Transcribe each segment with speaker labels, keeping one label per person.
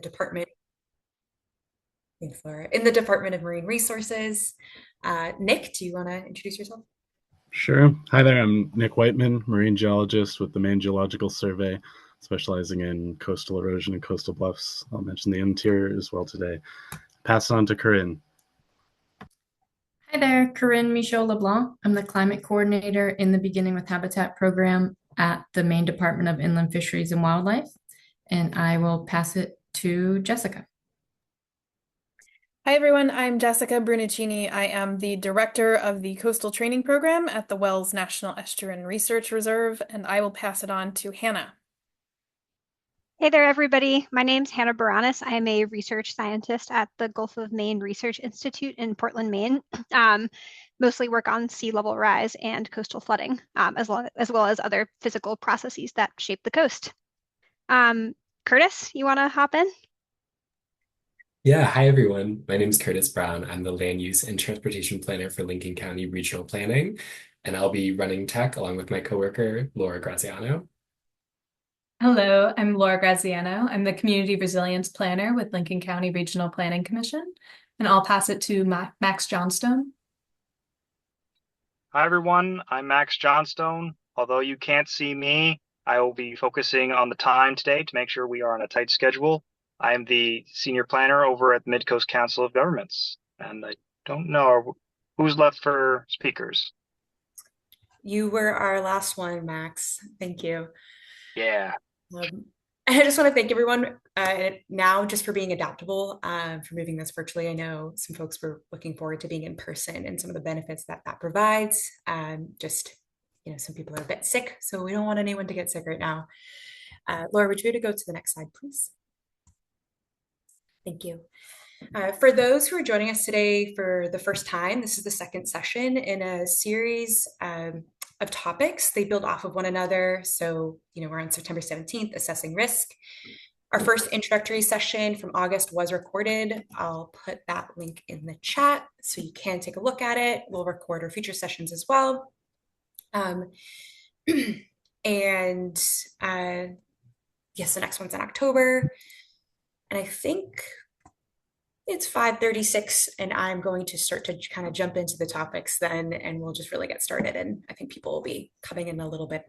Speaker 1: the in the Department of Marine Resources. Nick, do you want to introduce yourself?
Speaker 2: Sure. Hi there. I'm Nick Whiteman, marine geologist with the Maine Geological Survey, specializing in coastal erosion and coastal bluffs. I'll mention the interior as well today. Pass on to Corinne.
Speaker 3: Hi there, Corinne Michaud LeBlanc. I'm the climate coordinator in the Beginning with Habitat program at the Maine Department of Inland Fisheries and Wildlife, and I will pass it to Jessica.
Speaker 4: Hi everyone, I'm Jessica Brunicini. I am the director of the Coastal Training Program at the Wells National Estuarine Research Reserve, and I will pass it on to Hannah.
Speaker 5: Hey there, everybody. My name's Hannah Baranis. I am a research scientist at the Gulf of Maine Research Institute in Portland, Maine. Mostly work on sea level rise and coastal flooding, as well as other physical processes that shape the coast. Curtis, you want to hop in?
Speaker 6: Yeah, hi everyone. My name is Curtis Brown. I'm the Land Use and Transportation Planner for Lincoln County Regional Planning, and I'll be running tech along with my coworker, Laura Graziano.
Speaker 7: Hello, I'm Laura Graziano. I'm the Community Resilience Planner with Lincoln County Regional Planning Commission, and I'll pass it to Max Johnstone.
Speaker 8: Hi everyone, I'm Max Johnstone. Although you can't see me, I will be focusing on the time today to make sure we are on a tight schedule. I am the senior planner over at the Mid-Coast Council of Governments, and I don't know who's left for speakers.
Speaker 1: You were our last one, Max. Thank you.
Speaker 8: Yeah.
Speaker 1: Um, I just want to thank everyone now just for being adaptable, for moving this virtually. I know some folks were looking forward to being in person and some of the benefits that that provides. Some people are a bit sick, so we don't want anyone to get sick right now. Laura, would you to go to the next slide, please? Thank you. For those who are joining us today for the first time, this is the second session in a series of topics. They build off of one another. So, we're on September 17th, assessing risk. Our first introductory session from August was recorded. I'll put that link in the chat so you can take a look at it. We'll record our future sessions as well. Yes, the next one's in October. And I think it's 5:36 and I'm going to start to kind of jump into the topics then, and we'll just really get started. And I think people will be coming in a little bit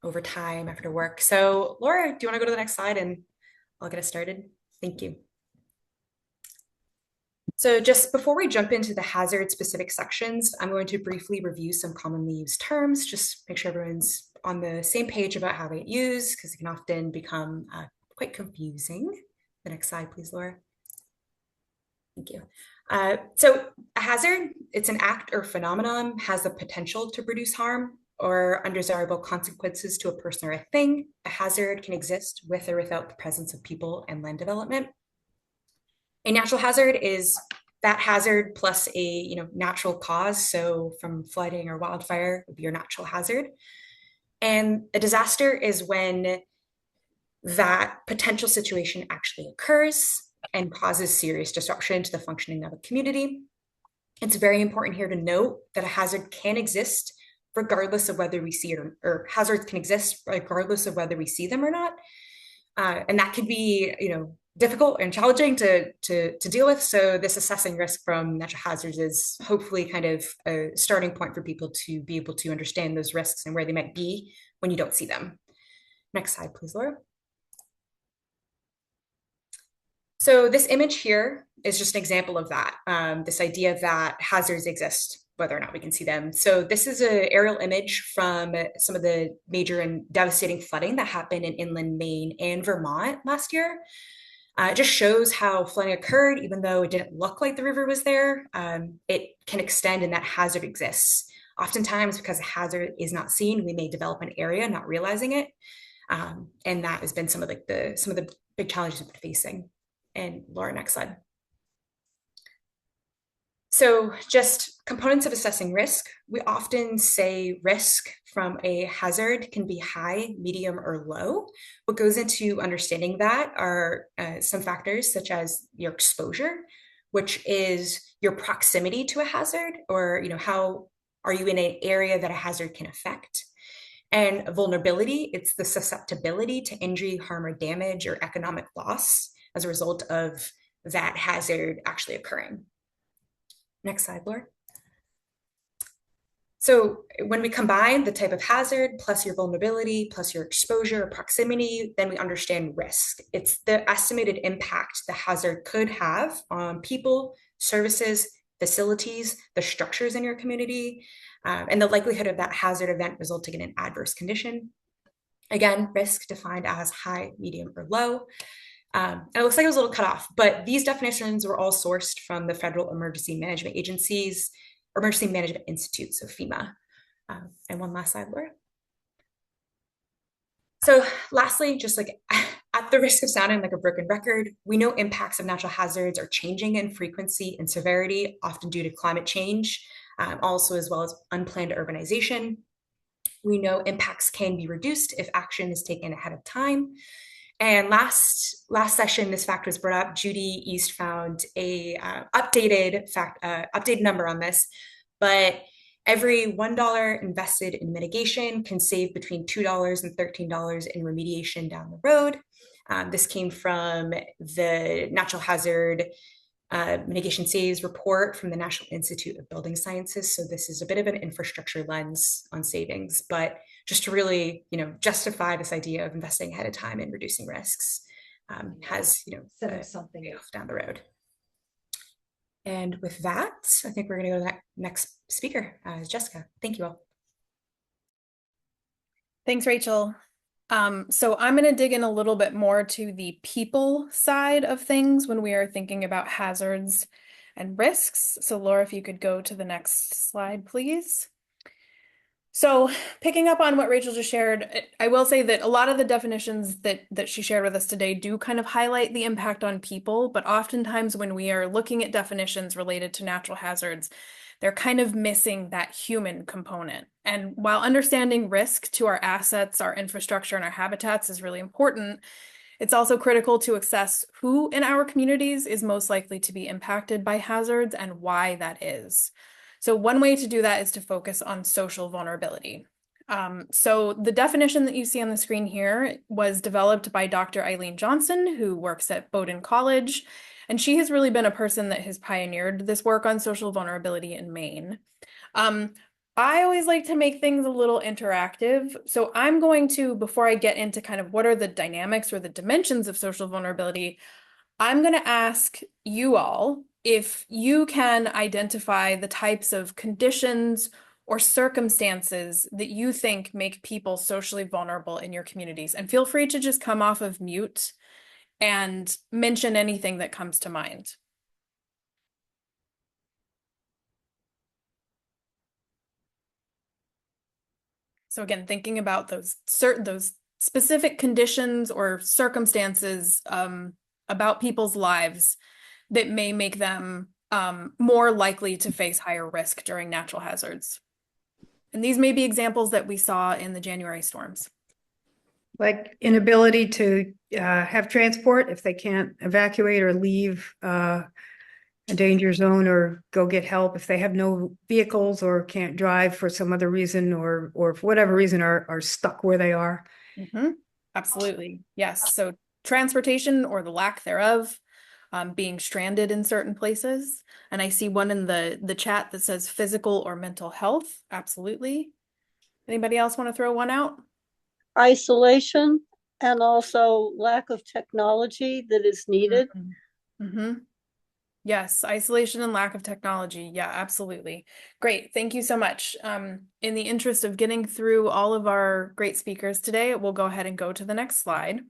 Speaker 1: over time after work. So Laura, do you want to go to the next slide and I'll get us started? Thank you. So just before we jump into the hazard specific sections, I'm going to briefly review some commonly used terms, just make sure everyone's on the same page about how they get used, because it can often become quite confusing. The next slide, please, Laura. Thank you. So a hazard, it's an act or phenomenon, has the potential to produce harm or undesirable consequences to a person or a thing. A hazard can exist with or without the presence of people and land development. A natural hazard is that hazard plus a natural cause. So from flooding or wildfire would be your natural hazard. And a disaster is when that potential situation actually occurs and causes serious disruption to the functioning of a community. It's very important here to note that a hazard can exist regardless of whether we see it or hazards can exist regardless of whether we see them or not. And that could be, difficult and challenging to deal with. So this assessing risk from natural hazards is hopefully kind of a starting point for people to be able to understand those risks and where they might be when you don't see them. Next slide, please, Laura. So this image here is just an example of that, this idea that hazards exist, whether or not we can see them. So this is an aerial image from some of the major and devastating flooding that happened in inland Maine and Vermont last year. It just shows how flooding occurred, even though it didn't look like the river was there. It can extend and that hazard exists. Oftentimes, because a hazard is not seen, we may develop an area not realizing it. And that has been some of the big challenges we've been facing. And Laura, next slide. So just components of assessing risk. We often say risk from a hazard can be high, medium, or low. What goes into understanding that are some factors such as your exposure, which is your proximity to a hazard, or how are you in an area that a hazard can affect. And vulnerability, it's the susceptibility to injury, harm, or damage, or economic loss as a result of that hazard actually occurring. Next slide, Laura. So when we combine the type of hazard plus your vulnerability plus your exposure or proximity, then we understand risk. It's the estimated impact the hazard could have on people, services, facilities, the structures in your community, and the likelihood of that hazard event resulting in an adverse condition. Again, risk defined as high, medium, or low. And it looks like it was a little cut off, but these definitions were all sourced from the Federal Emergency Management Agency's Emergency Management Institute, so FEMA. And one last slide, Laura. So lastly, just like at the risk of sounding like a broken record, we know impacts of natural hazards are changing in frequency and severity, often due to climate change, also as well as unplanned urbanization. We know impacts can be reduced if action is taken ahead of time. And last session, this fact was brought up. Judy East found a updated number on this, but every $1 invested in mitigation can save between $2 and $13 in remediation down the road. This came from the Natural Hazard Mitigation Saves report from the National Institute of Building Sciences. So this is a bit of an infrastructure lens on savings, but just to really, justify this idea of investing ahead of time and reducing risks has, something down the road. And with that, I think we're going to go to that next speaker, Jessica. Thank you all.
Speaker 4: Thanks, Rachel. So I'm going to dig in a little bit more to the people side of things when we are thinking about hazards and risks. So Laura, if you could go to the next slide, please. So picking up on what Rachel just shared, I will say that a lot of the definitions that she shared with us today do kind of highlight the impact on people, but oftentimes when we are looking at definitions related to natural hazards, they're kind of missing that human component. And while understanding risk to our assets, our infrastructure, and our habitats is really important, it's also critical to assess who in our communities is most likely to be impacted by hazards and why that is. So one way to do that is to focus on social vulnerability. So the definition that you see on the screen here was developed by Dr. Eileen Johnson, who works at Bowdoin College, and she has really been a person that has pioneered this work on social vulnerability in Maine. I always like to make things a little interactive. So I'm going to, before I get into kind of what are the dynamics or the dimensions of social vulnerability, I'm going to ask you all if you can identify the types of conditions or circumstances that you think make people socially vulnerable in your communities. And feel free to just come off of mute and mention anything that comes to mind. So again, thinking about those specific conditions or circumstances about people's lives that may make them more likely to face higher risk during natural hazards. And these may be examples that we saw in the January storms.
Speaker 9: Like inability to have transport if they can't evacuate or leave a danger zone or go get help, if they have no vehicles or can't drive for some other reason or for whatever reason are stuck where they are.
Speaker 4: Mm-hmm. Absolutely. Yes. So transportation or the lack thereof, being stranded in certain places. And I see one in the chat that says physical or mental health. Absolutely. Anybody else want to throw one out?
Speaker 10: Isolation and also lack of technology that is needed.
Speaker 4: Mm-hmm. Mm-hmm. Yes, isolation and lack of technology. Yeah, absolutely. Great. Thank you so much. In the interest of getting through all of our great speakers today, we'll go ahead and go to the next slide.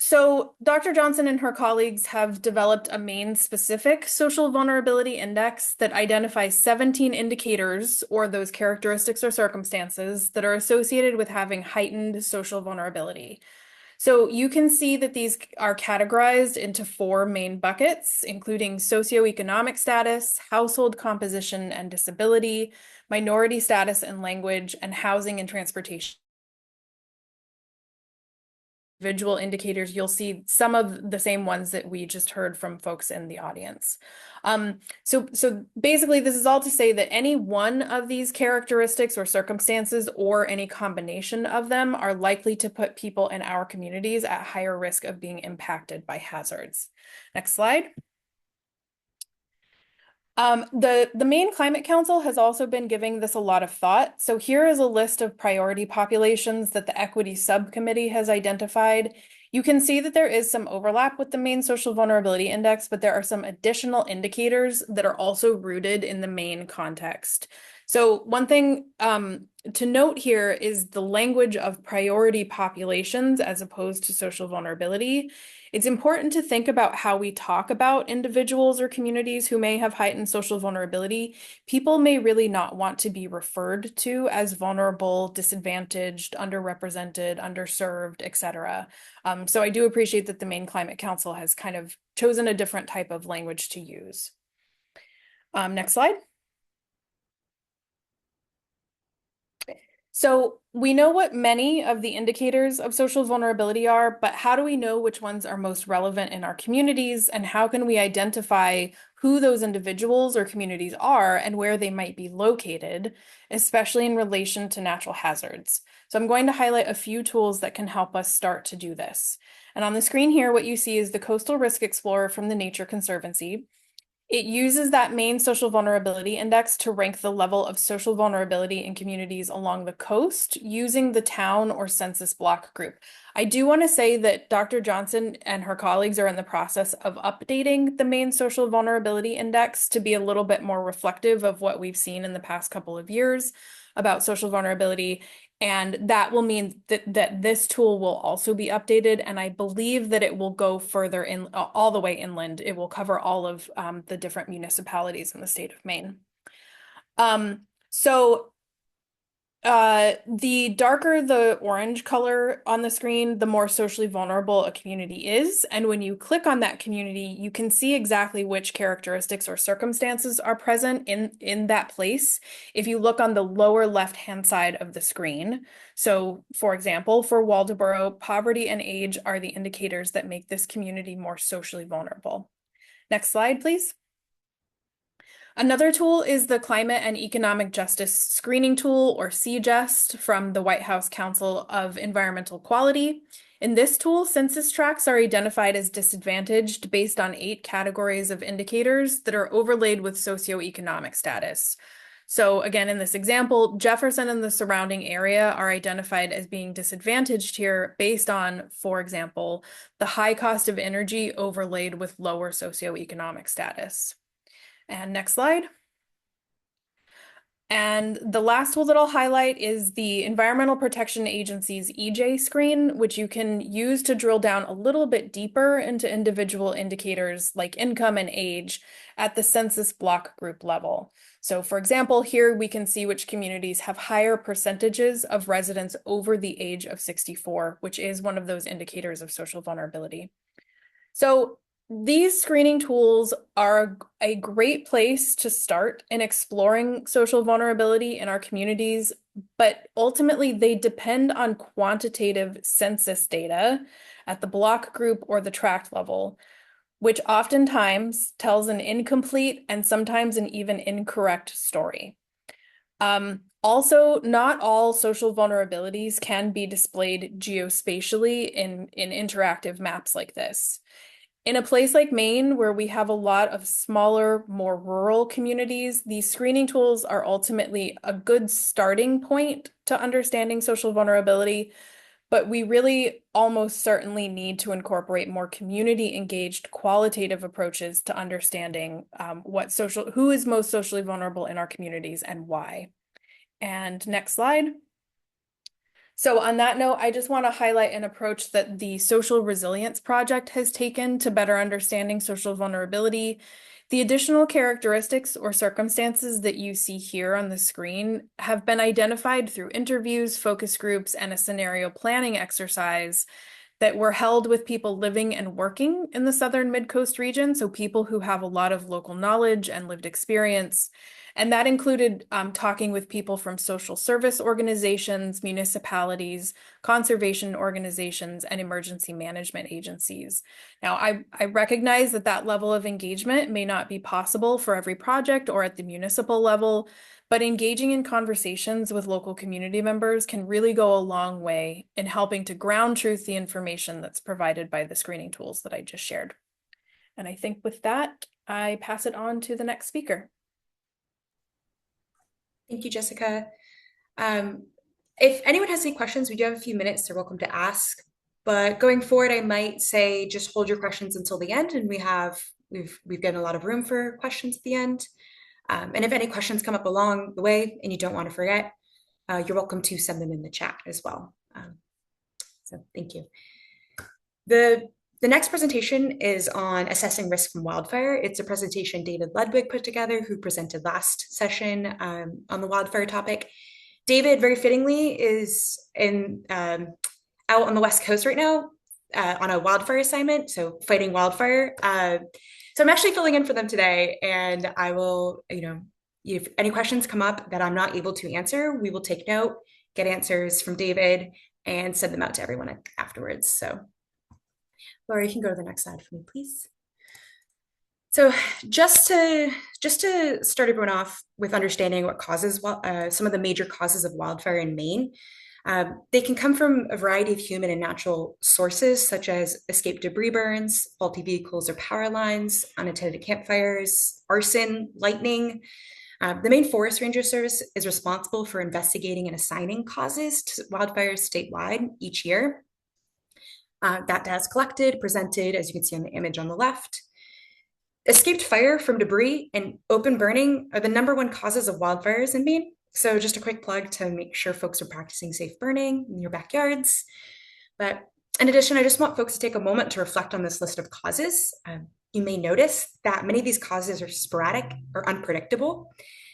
Speaker 4: So Dr. Johnson and her colleagues have developed a Maine-specific social vulnerability index that identifies 17 indicators or those characteristics or circumstances that are associated with having heightened social vulnerability. So you can see that these are categorized into 4 main buckets, including socioeconomic status, household composition and disability, minority status and language, and housing and transportation. individual indicators, you'll see some of the same ones that we just heard from folks in the audience. So basically, this is all to say that any one of these characteristics or circumstances or any combination of them are likely to put people in our communities at higher risk of being impacted by hazards. Next slide. The Maine Climate Council has also been giving this a lot of thought. So here is a list of priority populations that the Equity Subcommittee has identified. You can see that there is some overlap with the Maine Social Vulnerability Index, but there are some additional indicators that are also rooted in the Maine context. So one thing to note here is the language of priority populations as opposed to social vulnerability. It's important to think about how we talk about individuals or communities who may have heightened social vulnerability. People may really not want to be referred to as vulnerable, disadvantaged, underrepresented, underserved, etc. So I do appreciate that the Maine Climate Council has kind of chosen a different type of language to use. Next slide. So we know what many of the indicators of social vulnerability are, but how do we know which ones are most relevant in our communities, and how can we identify who those individuals or communities are and where they might be located, especially in relation to natural hazards? So I'm going to highlight a few tools that can help us start to do this. And on the screen here, what you see is the Coastal Risk Explorer from the Nature Conservancy. It uses that Maine Social Vulnerability Index to rank the level of social vulnerability in communities along the coast using the town or census block group. I do want to say that Dr. Johnson and her colleagues are in the process of updating the Maine Social Vulnerability Index to be a little bit more reflective of what we've seen in the past couple of years about social vulnerability. And that will mean that this tool will also be updated. And I believe that it will go further in, all the way inland. It will cover all of the different municipalities in the state of Maine. The darker the orange color on the screen, the more socially vulnerable a community is. And when you click on that community, you can see exactly which characteristics or circumstances are present in that place. If you look on the lower left-hand side of the screen. So for example, for Waldoboro, poverty and age are the indicators that make this community more socially vulnerable. Next slide, please. Another tool is the Climate and Economic Justice Screening Tool, or CJEST, from the White House Council of Environmental Quality. In this tool, census tracts are identified as disadvantaged based on 8 categories of indicators that are overlaid with socioeconomic status. So again, in this example, Jefferson and the surrounding area are identified as being disadvantaged here based on, for example, the high cost of energy overlaid with lower socioeconomic status. And next slide. And the last tool that I'll highlight is the Environmental Protection Agency's EJ screen, which you can use to drill down a little bit deeper into individual indicators like income and age at the census block group level. So for example, here we can see which communities have higher percentages of residents over the age of 64, which is one of those indicators of social vulnerability. So these screening tools are a great place to start in exploring social vulnerability in our communities, but ultimately they depend on quantitative census data at the block group or the tract level, which oftentimes tells an incomplete and sometimes an even incorrect story. Also, not all social vulnerabilities can be displayed geospatially in interactive maps like this. In a place like Maine, where we have a lot of smaller, more rural communities, these screening tools are ultimately a good starting point to understanding social vulnerability, but we really almost certainly need to incorporate more community-engaged qualitative approaches to understanding who is most socially vulnerable in our communities and why. And next slide. So on that note, I just want to highlight an approach that the Social Resilience Project has taken to better understanding social vulnerability. The additional characteristics or circumstances that you see here on the screen have been identified through interviews, focus groups, and a scenario planning exercise that were held with people living and working in the Southern Mid-Coast region, so people who have a lot of local knowledge and lived experience. And that included talking with people from social service organizations, municipalities, conservation organizations, and emergency management agencies. Now, I recognize that that level of engagement may not be possible for every project or at the municipal level, but engaging in conversations with local community members can really go a long way in helping to ground truth the information that's provided by the screening tools that I just shared. And I think with that, I pass it on to the next speaker.
Speaker 1: Thank you, Jessica. If anyone has any questions, we do have a few minutes. They're welcome to ask. But going forward, I might say just hold your questions until the end, and we've gotten a lot of room for questions at the end. And if any questions come up along the way and you don't want to forget, you're welcome to send them in the chat as well. So thank you. The next presentation is on assessing risk from wildfire. It's a presentation David Ludwig put together, who presented last session on the wildfire topic. David, very fittingly, is out on the West Coast right now on a wildfire assignment, so fighting wildfire. So I'm actually filling in for them today, and I will, if any questions come up that I'm not able to answer, we will take note, get answers from David, and send them out to everyone afterwards. So Laura, you can go to the next slide for me, please. So just to start everyone off with understanding what causes some of the major causes of wildfire in Maine, they can come from a variety of human and natural sources, such as escaped debris burns, faulty vehicles or power lines, unattended campfires, arson, lightning. The Maine Forest Ranger Service is responsible for investigating and assigning causes to wildfires statewide each year. That data is collected, presented, as you can see on the image on the left. Escaped fire from debris and open burning are the #1 causes of wildfires in Maine. So just a quick plug to make sure folks are practicing safe burning in your backyards. But in addition, I just want folks to take a moment to reflect on this list of causes. You may notice that many of these causes are sporadic or unpredictable.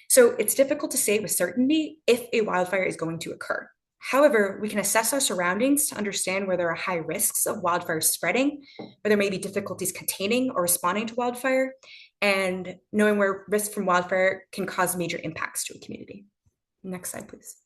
Speaker 1: So it's difficult to say with certainty if a wildfire is going to occur. However, we can assess our surroundings to understand where there are high risks of wildfire spreading, where there may be difficulties containing or responding to wildfire, and knowing where risk from wildfire can cause major impacts to a community. Next slide, please.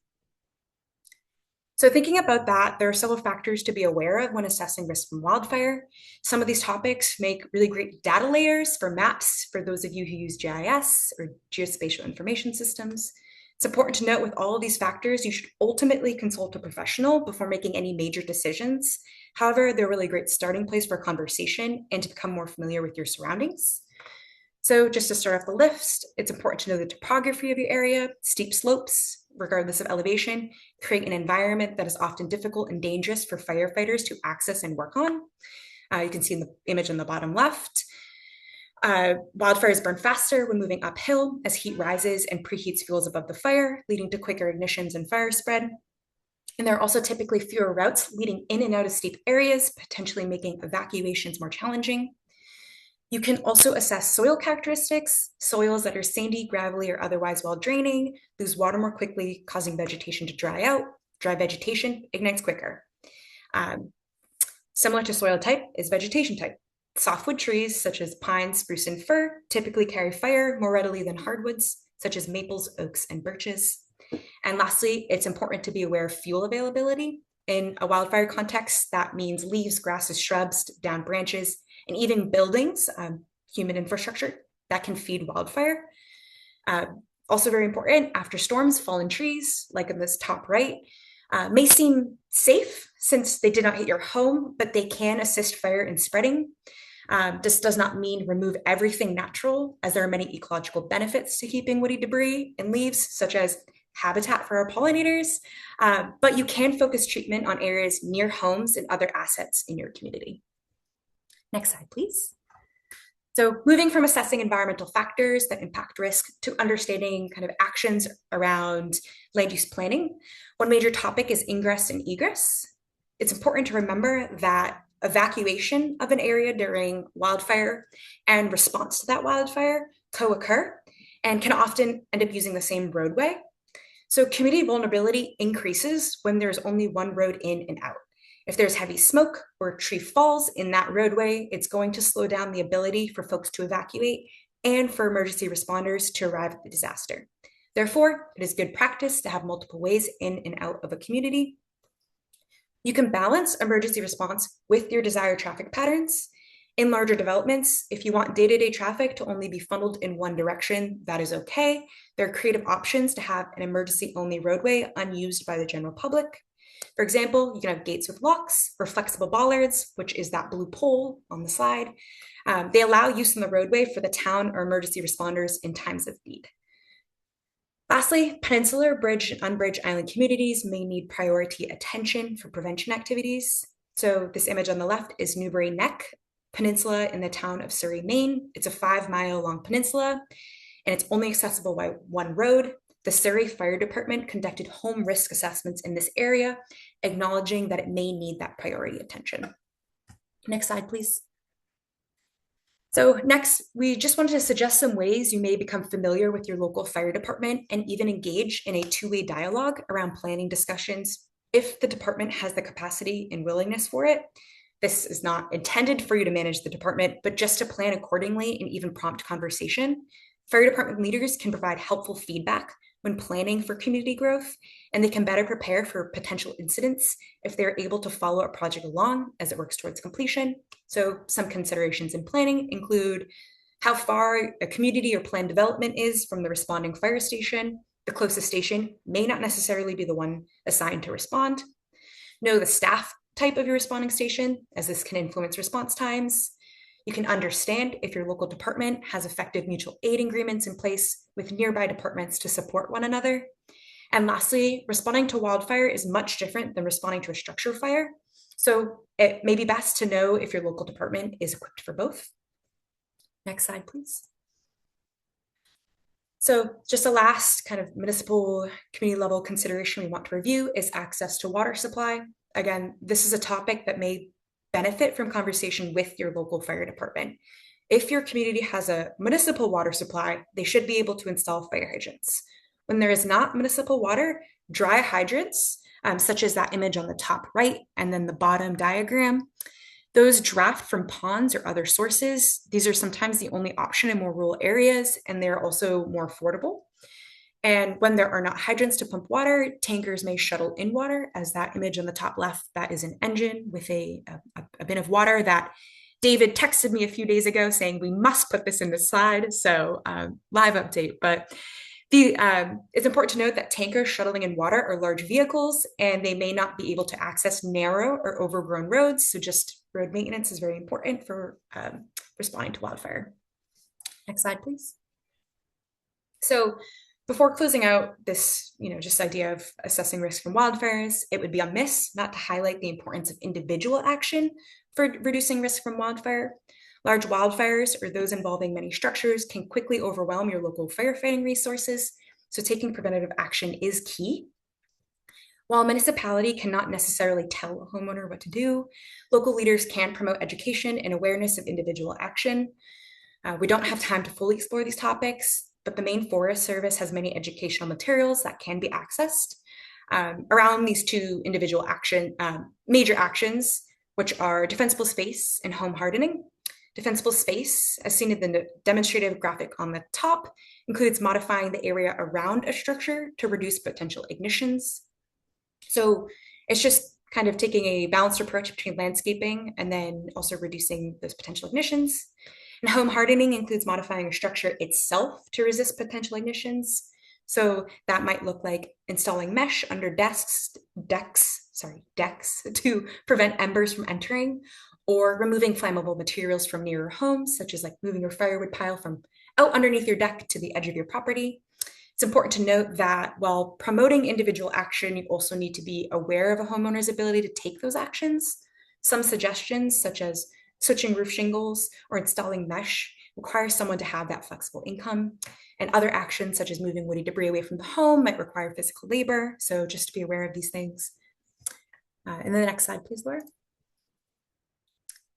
Speaker 1: So thinking about that, there are several factors to be aware of when assessing risk from wildfire. Some of these topics make really great data layers for maps for those of you who use GIS or geospatial information systems. It's important to note with all of these factors, you should ultimately consult a professional before making any major decisions. However, they're a really great starting place for a conversation and to become more familiar with your surroundings. So just to start off the list, it's important to know the topography of your area. Steep slopes, regardless of elevation, create an environment that is often difficult and dangerous for firefighters to access and work on. You can see in the image on the bottom left. Wildfires burn faster when moving uphill as heat rises and preheats fuels above the fire, leading to quicker ignitions and fire spread. And there are also typically fewer routes leading in and out of steep areas, potentially making evacuations more challenging. You can also assess soil characteristics. Soils that are sandy, gravelly, or otherwise well draining lose water more quickly, causing vegetation to dry out. Dry vegetation ignites quicker. Similar to soil type is vegetation type. Softwood trees, such as pine, spruce, and fir, typically carry fire more readily than hardwoods, such as maples, oaks, and birches. And lastly, it's important to be aware of fuel availability. In a wildfire context, that means leaves, grasses, shrubs, downed branches, and even buildings, human infrastructure, that can feed wildfire. Also very important, after storms, fallen trees, like in this top right, may seem safe since they did not hit your home, but they can assist fire in spreading. This does not mean remove everything natural, as there are many ecological benefits to keeping woody debris and leaves, such as habitat for our pollinators, but you can focus treatment on areas near homes and other assets in your community. Next slide, please. So moving from assessing environmental factors that impact risk to understanding kind of actions around land use planning, one major topic is ingress and egress. It's important to remember that evacuation of an area during wildfire and response to that wildfire co-occur and can often end up using the same roadway. So community vulnerability increases when there's only one road in and out. If there's heavy smoke or a tree falls in that roadway, it's going to slow down the ability for folks to evacuate and for emergency responders to arrive at the disaster. Therefore, it is good practice to have multiple ways in and out of a community. You can balance emergency response with your desired traffic patterns. In larger developments, if you want day-to-day traffic to only be funneled in one direction, that is okay. There are creative options to have an emergency-only roadway unused by the general public. For example, you can have gates with locks or flexible bollards, which is that blue pole on the slide. They allow use on the roadway for the town or emergency responders in times of need. Lastly, peninsular, bridge, and unbridged island communities may need priority attention for prevention activities. So this image on the left is Newbury Neck Peninsula in the town of Surrey, Maine. It's a 5-mile long peninsula, and it's only accessible by one road. The Surrey Fire Department conducted home risk assessments in this area, acknowledging that it may need that priority attention. Next slide, please. So next, we just wanted to suggest some ways you may become familiar with your local fire department and even engage in a two-way dialogue around planning discussions if the department has the capacity and willingness for it. This is not intended for you to manage the department, but just to plan accordingly and even prompt conversation. Fire department leaders can provide helpful feedback when planning for community growth, and they can better prepare for potential incidents if they're able to follow a project along as it works towards completion. So some considerations in planning include how far a community or planned development is from the responding fire station. The closest station may not necessarily be the one assigned to respond. Know the staff type of your responding station, as this can influence response times. You can understand if your local department has effective mutual aid agreements in place with nearby departments to support one another. And lastly, responding to wildfire is much different than responding to a structure fire. So it may be best to know if your local department is equipped for both. Next slide, please. So just a last kind of municipal community level consideration we want to review is access to water supply. Again, this is a topic that may benefit from conversation with your local fire department. If your community has a municipal water supply, they should be able to install fire hydrants. When there is not municipal water, dry hydrants, such as that image on the top right and then the bottom diagram, those draft from ponds or other sources. These are sometimes the only option in more rural areas, and they're also more affordable. And when there are not hydrants to pump water, tankers may shuttle in water, as that image on the top left, that is an engine with a bin of water that David texted me a few days ago saying we must put this in the slide. So live update, but it's important to note that tankers shuttling in water are large vehicles and they may not be able to access narrow or overgrown roads. So just road maintenance is very important for responding to wildfire. Next slide, please. So before closing out this, just idea of assessing risk from wildfires, it would be amiss not to highlight the importance of individual action for reducing risk from wildfire. Large wildfires or those involving many structures can quickly overwhelm your local firefighting resources, so taking preventative action is key. While a municipality cannot necessarily tell a homeowner what to do, local leaders can promote education and awareness of individual action. We don't have time to fully explore these topics, but the Maine Forest Service has many educational materials that can be accessed around these two individual major actions, which are defensible space and home hardening. Defensible space, as seen in the demonstrative graphic on the top, includes modifying the area around a structure to reduce potential ignitions. So it's just kind of taking a balanced approach between landscaping and then also reducing those potential ignitions. And home hardening includes modifying a structure itself to resist potential ignitions. So that might look like installing mesh under decks to prevent embers from entering, or removing flammable materials from near your homes, such as like moving your firewood pile from out underneath your deck to the edge of your property. It's important to note that while promoting individual action, you also need to be aware of a homeowner's ability to take those actions. Some suggestions, such as switching roof shingles or installing mesh, require someone to have that flexible income. And other actions, such as moving woody debris away from the home, might require physical labor. So just to be aware of these things. And then the next slide, please, Laura.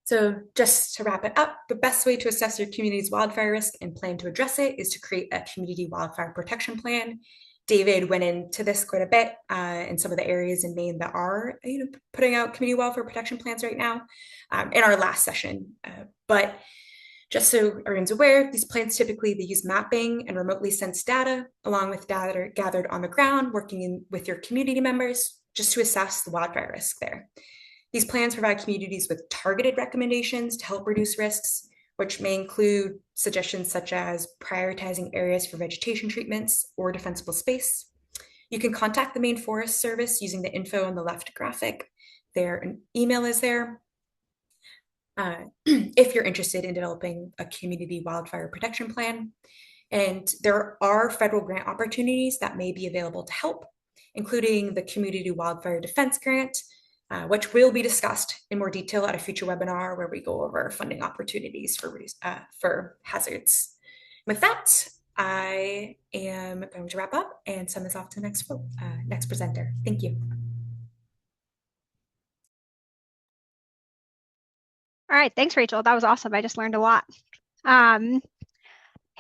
Speaker 1: So just to wrap it up, the best way to assess your community's wildfire risk and plan to address it is to create a community wildfire protection plan. David went into this quite a bit in some of the areas in Maine that are putting out community wildfire protection plans right now in our last session. But Just so everyone's aware, these plans typically they use mapping and remotely sense data along with data gathered on the ground, working with your community members just to assess the wildfire risk there. These plans provide communities with targeted recommendations to help reduce risks, which may include suggestions such as prioritizing areas for vegetation treatments or defensible space. You can contact the Maine Forest Service using the info on the left graphic. Their email is there. If you're interested in developing a community wildfire protection plan. And there are federal grant opportunities that may be available to help, including the Community Wildfire Defense Grant, which will be discussed in more detail at a future webinar where we go over funding opportunities for hazards. With that, I am going to wrap up and send this off to the next presenter. Thank you.
Speaker 5: All right, thanks, Rachel. That was awesome. I just learned a lot. Hey,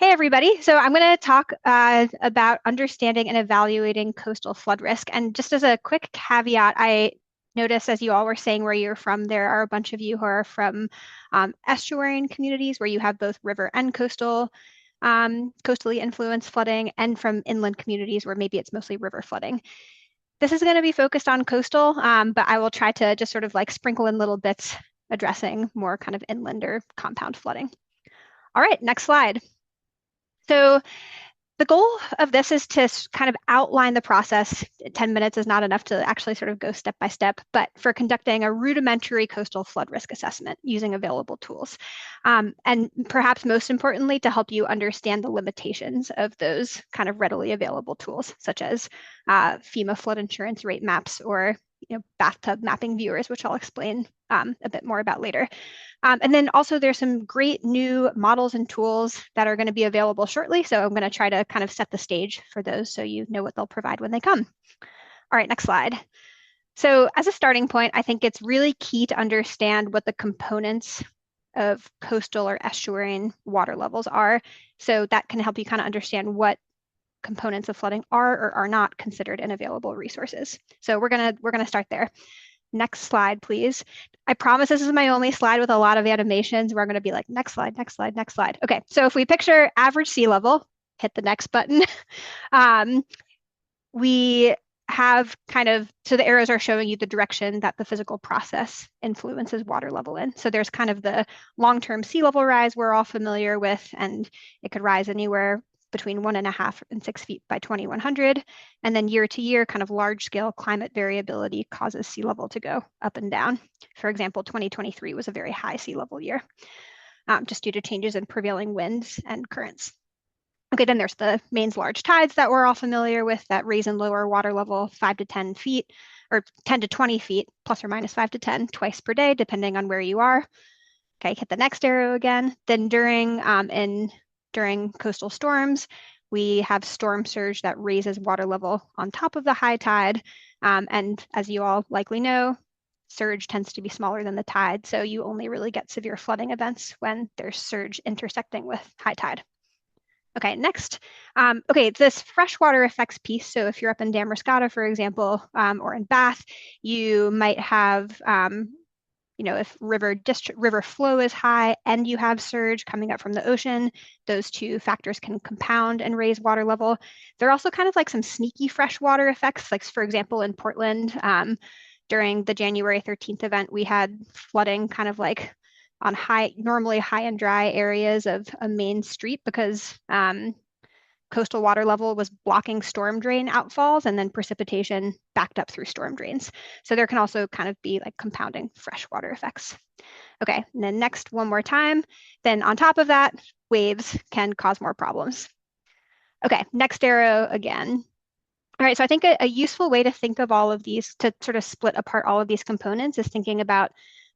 Speaker 5: everybody. So I'm going to talk about understanding and evaluating coastal flood risk. And just as a quick caveat, I noticed as you all were saying where you're from, there are a bunch of you who are from estuarine communities where you have both river and coastally influenced flooding, and from inland communities where maybe it's mostly river flooding. This is going to be focused on coastal, but I will try to just sort of like sprinkle in little bits addressing more kind of inland or compound flooding. All right, next slide. So the goal of this is to kind of outline the process. 10 minutes is not enough to actually sort of go step by step, but for conducting a rudimentary coastal flood risk assessment using available tools. And perhaps most importantly, to help you understand the limitations of those kind of readily available tools, such as FEMA flood insurance rate maps or bathtub mapping viewers, which I'll explain a bit more about later. And then also there's some great new models and tools that are going to be available shortly. So I'm going to try to kind of set the stage for those so you know what they'll provide when they come. All right, next slide. So as a starting point, I think it's really key to understand what the components of coastal or estuarine water levels are. So that can help you kind of understand what components of flooding are or are not considered in available resources. So we're gonna start there. Next slide, please. I promise this is my only slide with a lot of animations. We're going to be like, next slide, next slide, next slide. Okay, so if we picture average sea level, hit the next button. We have kind of, so the arrows are showing you the direction that the physical process influences water level in. So there's kind of the long-term sea level rise we're all familiar with, and it could rise anywhere between 1.5 and 6 feet by 2100. And then year to year, kind of large scale climate variability causes sea level to go up and down. For example, 2023 was a very high sea level year, just due to changes in prevailing winds and currents. Okay, then there's the Maine's large tides that we're all familiar with that raise and lower water level 5 to 10 feet, or 10 to 20 feet, plus or minus 5 to 10, twice per day, depending on where you are. Okay, hit the next arrow again. Then during coastal storms, we have storm surge that raises water level on top of the high tide. And as you all likely know, surge tends to be smaller than the tide. So you only really get severe flooding events when there's surge intersecting with high tide. Okay, next. Okay, this freshwater effects piece. So if you're up in Damascata, for example, or in Bath, you might have if river flow is high and you have surge coming up from the ocean, those two factors can compound and raise water level. There are also kind of like some sneaky freshwater effects, like for example, in Portland, during the January 13th event, we had flooding kind of like on normally high and dry areas of a main street because coastal water level was blocking storm drain outfalls, and then precipitation backed up through storm drains. So there can also kind of be like compounding freshwater effects. Okay, and then next one more time. Then on top of that, waves can cause more problems. Okay, next arrow again. All right, so I think a useful way to think of all of these, to sort of split apart all of these components, is thinking about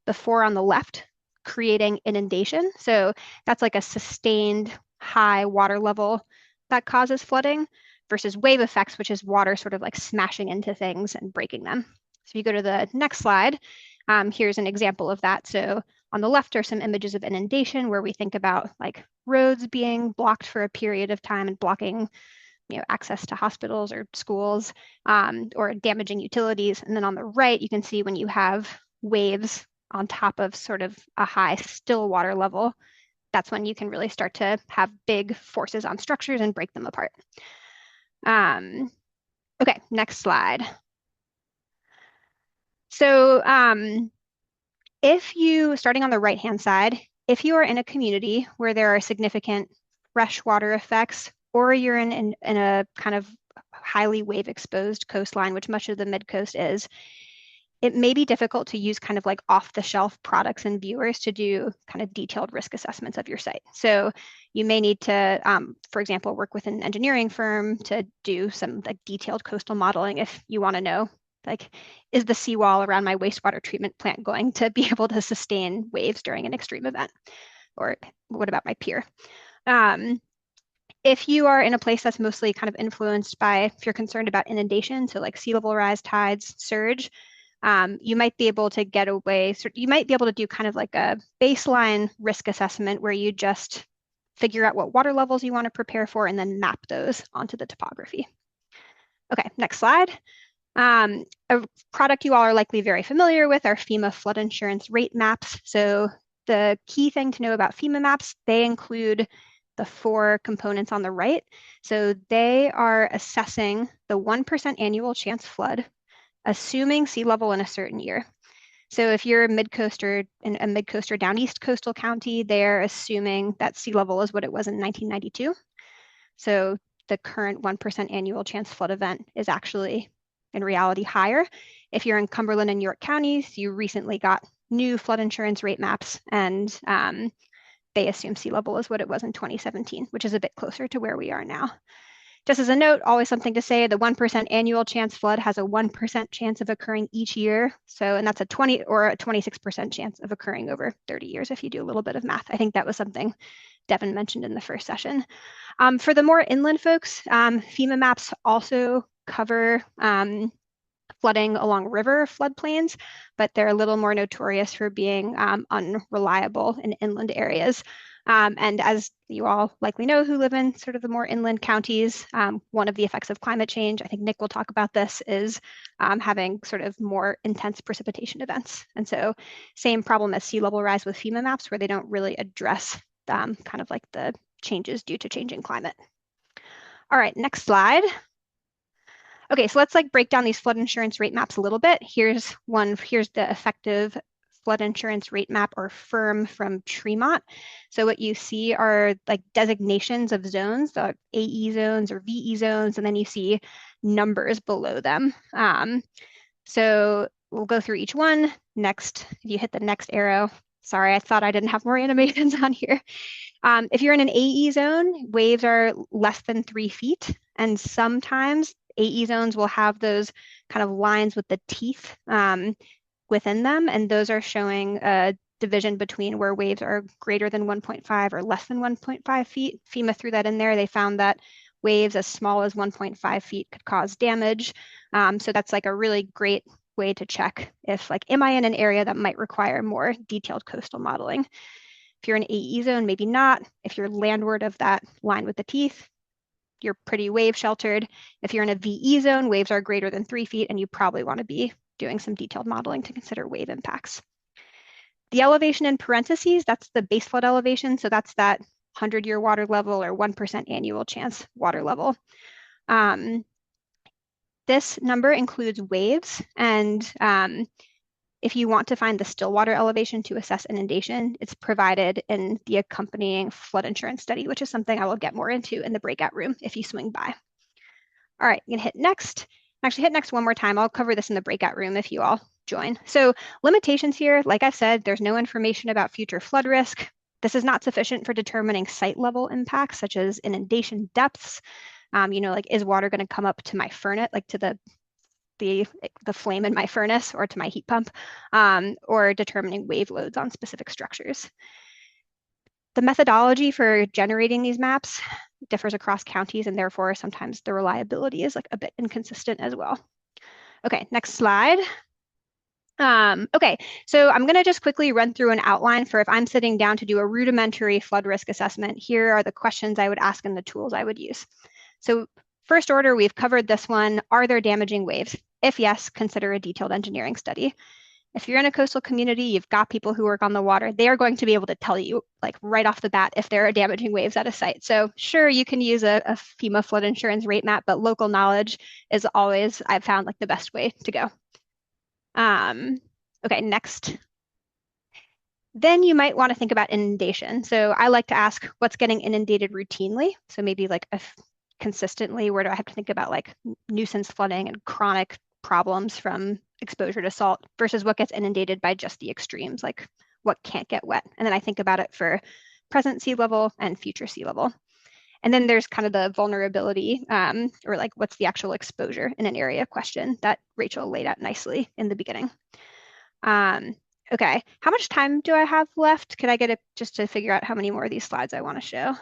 Speaker 5: the four on the left creating inundation. So that's like a sustained high water level that causes flooding, versus wave effects, which is water sort of like smashing into things and breaking them. So if you go to the next slide, here's an example of that. So on the left are some images of inundation where we think about like roads being blocked for a period of time and blocking access to hospitals or schools, or damaging utilities. And then on the right, you can see when you have waves on top of sort of a high still water level, that's when you can really start to have big forces on structures and break them apart. Okay, next slide. So starting on the right-hand side, if you are in a community where there are significant freshwater effects, or you're in a kind of highly wave-exposed coastline, which much of the mid-coast is, it may be difficult to use kind of like off-the-shelf products and viewers to do kind of detailed risk assessments of your site. So you may need to, for example, work with an engineering firm to do some like detailed coastal modeling if you want to know, like, is the seawall around my wastewater treatment plant going to be able to sustain waves during an extreme event? Or what about my pier? If you are in a place that's mostly kind of influenced by, if you're concerned about inundation, so like sea level rise, tides, surge, you might be able to get away, you might be able to do kind of like a baseline risk assessment where you just figure out what water levels you want to prepare for and then map those onto the topography. Okay, next slide. A product you all are likely very familiar with are FEMA flood insurance rate maps. So the key thing to know about FEMA maps, they include the 4 components on the right. So they are assessing the 1% annual chance flood, assuming sea level in a certain year. So if you're a mid-coast or down east coastal county, they're assuming that sea level is what it was in 1992. So the current 1% annual chance flood event is actually in reality higher. If you're in Cumberland and York counties, you recently got new flood insurance rate maps, and they assume sea level is what it was in 2017, which is a bit closer to where we are now. Just as a note, always something to say, the 1% annual chance flood has a 1% chance of occurring each year. So, and that's a 20 or a 26% chance of occurring over 30 years if you do a little bit of math. I think that was something Devin mentioned in the first session. For the more inland folks, FEMA maps also cover flooding along river floodplains, but they're a little more notorious for being unreliable in inland areas. And as you all likely know who live in sort of the more inland counties, one of the effects of climate change, I think Nick will talk about this, is having sort of more intense precipitation events. And so same problem as sea level rise with FEMA maps, where they don't really address kind of like the changes due to changing climate. All right, next slide. Okay, so let's like break down these flood insurance rate maps a little bit. Here's the effective flood insurance rate map, or FIRM, from Tremont. So what you see are like designations of zones, the AE zones or VE zones, and then you see numbers below them. So we'll go through each one. Next, if you hit the next arrow, sorry, I thought I didn't have more animations on here. If you're in an AE zone, waves are less than 3 feet, and sometimes AE zones will have those kind of lines with the teeth within them, and those are showing a division between where waves are greater than 1.5 or less than 1.5 feet. FEMA threw that in there. They found that waves as small as 1.5 feet could cause damage. So that's like a really great way to check if, like, am I in an area that might require more detailed coastal modeling? If you're in AE zone, maybe not. If you're landward of that line with the teeth, you're pretty wave sheltered. If you're in a VE zone, waves are greater than 3 feet, and you probably want to be doing some detailed modeling to consider wave impacts. The elevation in parentheses, that's the base flood elevation. So that's that 100-year water level or 1% annual chance water level. This number includes waves, and if you want to find the still water elevation to assess inundation, it's provided in the accompanying flood insurance study, which is something I will get more into in the breakout room if you swing by. All right, I'm gonna hit next. Actually, hit next one more time. I'll cover this in the breakout room if you all join. So limitations here, like I said, there's no information about future flood risk. This is not sufficient for determining site level impacts, such as inundation depths. Like, is water gonna come up to my furnace, like to the flame in my furnace or to my heat pump, or determining wave loads on specific structures. The methodology for generating these maps differs across counties, and therefore sometimes the reliability is like a bit inconsistent as well. Okay, next slide. Okay, so I'm gonna just quickly run through an outline for if I'm sitting down to do a rudimentary flood risk assessment. Here are the questions I would ask and the tools I would use. So first order, we've covered this one. Are there damaging waves? If yes, consider a detailed engineering study. If you're in a coastal community, you've got people who work on the water, they are going to be able to tell you like right off the bat if there are damaging waves at a site. So sure, you can use a FEMA flood insurance rate map, but local knowledge is always, I've found, like the best way to go. Okay, next. Then you might want to think about inundation. So I like to ask what's getting inundated routinely. So maybe like consistently, where do I have to think about like nuisance flooding and chronic problems from exposure to salt versus what gets inundated by just the extremes, like what can't get wet. And then I think about it for present sea level and future sea level. And then there's kind of the vulnerability or like what's the actual exposure in an area question that Rachel laid out nicely in the beginning. Okay, how much time do I have left? Can I get it just to figure out how many more of these slides I want to show?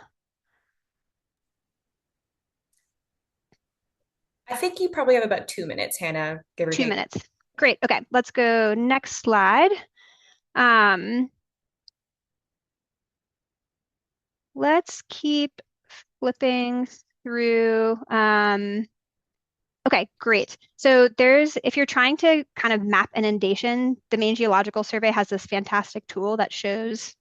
Speaker 1: I think you probably have about 2 minutes, Hannah, give or take.
Speaker 5: 2 minutes. Great. Okay, let's go next slide. Let's keep flipping through. Okay, great. So if you're trying to kind of map inundation, the Maine Geological Survey has this fantastic tool that shows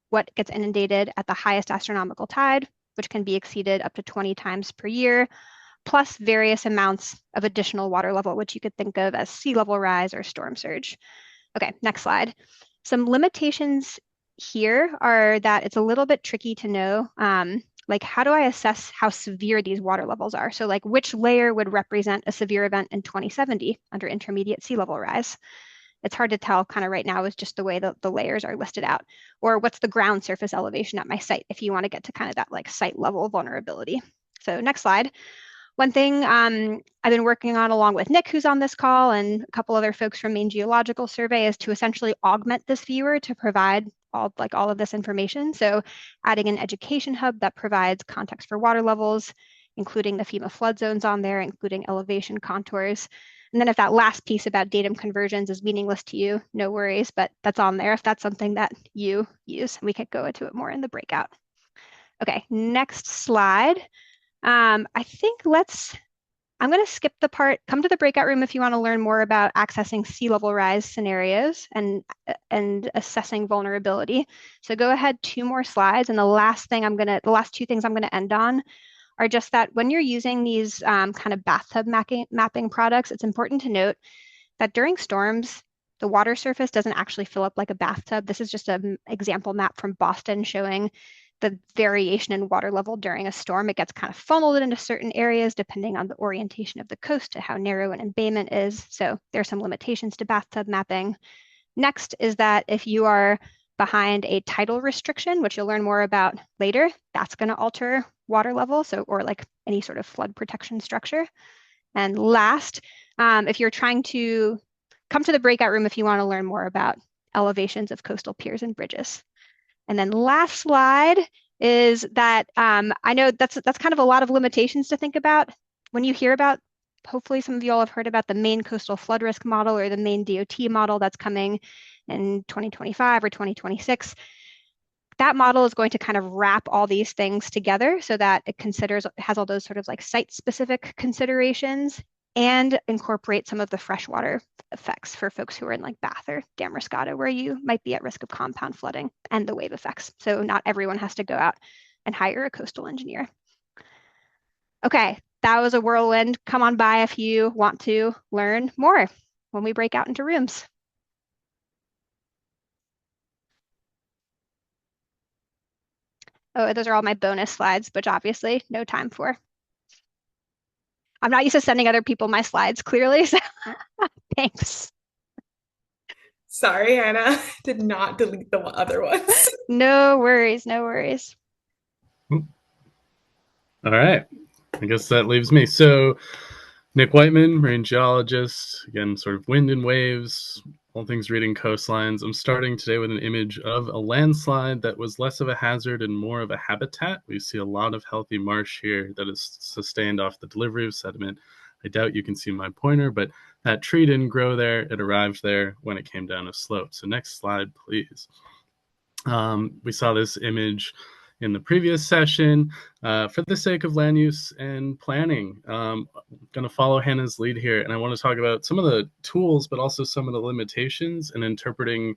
Speaker 5: what gets inundated at the highest astronomical tide, which can be exceeded up to 20 times per year, plus various amounts of additional water level, which you could think of as sea level rise or storm surge. Okay, next slide. Some limitations here are that it's a little bit tricky to know like how do I assess how severe these water levels are? So like which layer would represent a severe event in 2070 under intermediate sea level rise? It's hard to tell kind of right now with just the way the layers are listed out. Or what's the ground surface elevation at my site if you want to get to kind of that like site level vulnerability. So next slide. One thing I've been working on along with Nick, who's on this call, and a couple other folks from Maine Geological Survey is to essentially augment this viewer to provide all of this information. So adding an education hub that provides context for water levels, including the FEMA flood zones on there, including elevation contours. And then if that last piece about datum conversions is meaningless to you, no worries, but that's on there if that's something that you use. We could go into it more in the breakout. Okay, next slide. I think I'm going to skip the part, come to the breakout room if you want to learn more about accessing sea level rise scenarios and assessing vulnerability. So go ahead 2 more slides. And the last 2 things I'm going to end on are just that when you're using these kind of bathtub mapping products, it's important to note that during storms, the water surface doesn't actually fill up like a bathtub. This is just an example map from Boston showing the variation in water level during a storm. It gets kind of funneled into certain areas depending on the orientation of the coast to how narrow an embayment is. So there's some limitations to bathtub mapping. Next is that if you are behind a tidal restriction, which you'll learn more about later, that's going to alter water level, or like any sort of flood protection structure. And last, if you're trying to come to the breakout room if you want to learn more about elevations of coastal piers and bridges. And then last slide is that I know that's kind of a lot of limitations to think about. When you hear about, hopefully some of you all have heard about the Maine Coastal Flood Risk Model or the Maine DOT model that's coming in 2025 or 2026. That model is going to kind of wrap all these things together so that it has all those sort of like site-specific considerations and incorporate some of the freshwater effects for folks who are in like Bath or Damariscotta, where you might be at risk of compound flooding and the wave effects. So not everyone has to go out and hire a coastal engineer. Okay, that was a whirlwind. Come on by if you want to learn more when we break out into rooms. Oh, those are all my bonus slides, which obviously no time for. I'm not used to sending other people my slides, clearly, so thanks.
Speaker 1: Sorry, Anna, did not delete the other ones.
Speaker 5: No worries, no worries.
Speaker 2: All right, I guess that leaves me. So Nick Whiteman, marine geologist, again, sort of wind and waves, all things reading coastlines. I'm starting today with an image of a landslide that was less of a hazard and more of a habitat. We see a lot of healthy marsh here that is sustained off the delivery of sediment. I doubt you can see my pointer, but that tree didn't grow there. It arrived there when it came down a slope. So next slide, please. We saw this image in the previous session. For the sake of land use and planning, I'm going to follow Hannah's lead here, and I want to talk about some of the tools, but also some of the limitations in interpreting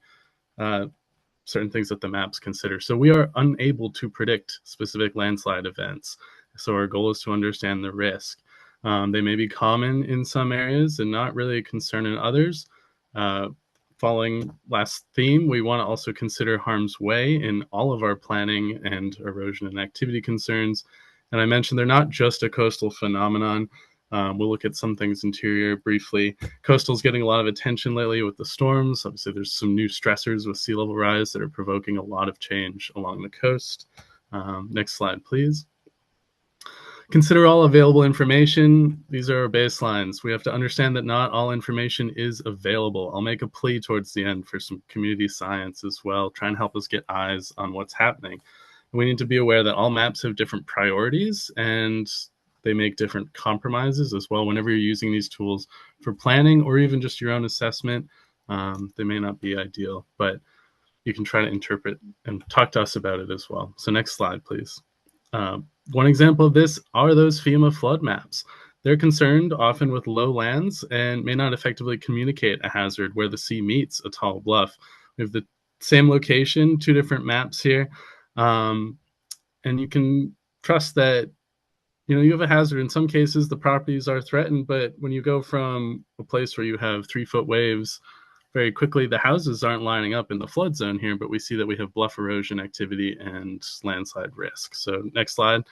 Speaker 2: certain things that the maps consider. So we are unable to predict specific landslide events. So our goal is to understand the risk. They may be common in some areas and not really a concern in others. Following last theme, we want to also consider harm's way in all of our planning and erosion and activity concerns. And I mentioned they're not just a coastal phenomenon. We'll look at some things interior briefly. Coastal's getting a lot of attention lately with the storms. Obviously, there's some new stressors with sea level rise that are provoking a lot of change along the coast. Next slide, please. Consider all available information. These are our baselines. We have to understand that not all information is available. I'll make a plea towards the end for some community science as well, try and help us get eyes on what's happening. We need to be aware that all maps have different priorities and they make different compromises as well. Whenever you're using these tools for planning or even just your own assessment, they may not be ideal, but you can try to interpret and talk to us about it as well. So next slide, please. One example of this are those FEMA flood maps. They're concerned often with low lands and may not effectively communicate a hazard where the sea meets a tall bluff. We have the same location, two different maps here, and you can trust that you have a hazard. In some cases, the properties are threatened, but when you go from a place where you have 3-foot waves, very quickly the houses aren't lining up in the flood zone here, but we see that we have bluff erosion activity and landslide risk. So next slide,